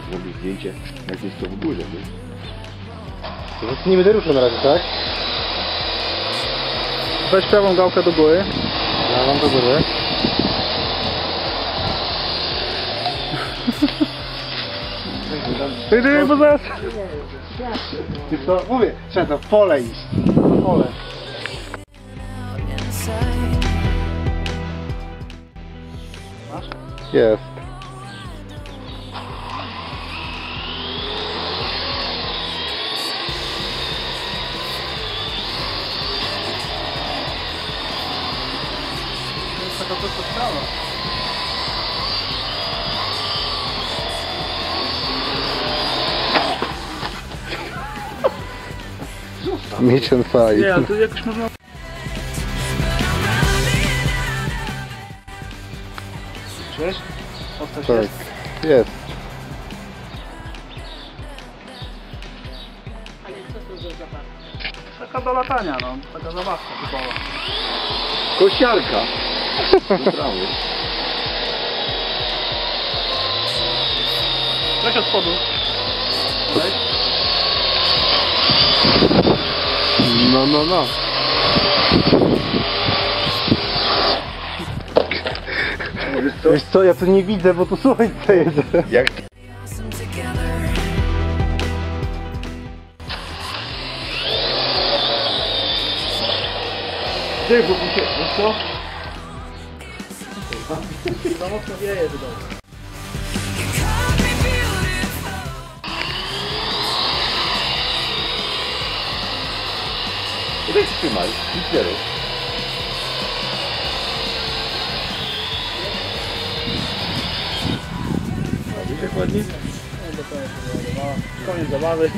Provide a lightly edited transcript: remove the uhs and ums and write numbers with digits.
zrobić zdjęcie, jak jest to w górze, nie? To nie będę ruszał na razie, tak? Weź prawą gałkę do góry. Ja mam do góry. Ty, bo zaraz... Wiesz co, mówię, trzeba to w pole iść. W pole. Masz? Jest. To jest taka prosta sprawa. Mission fight. Nie, ale to jakoś można... Czujesz? Coś Tak, jest? jest. Taka do latania, no. Taka zabawka typowa. Kosiarka! Do trawy. Weź od spodu. Weź. No, no, no. Wiesz co, ja tu nie widzę, bo tu słońce jest. Jak Ty, bo mi się, wiesz co? Za mocno wieje do domu. tutaj trzymaj, nic nie rób. Widzisz jak ładnie? No, koniec zabawy.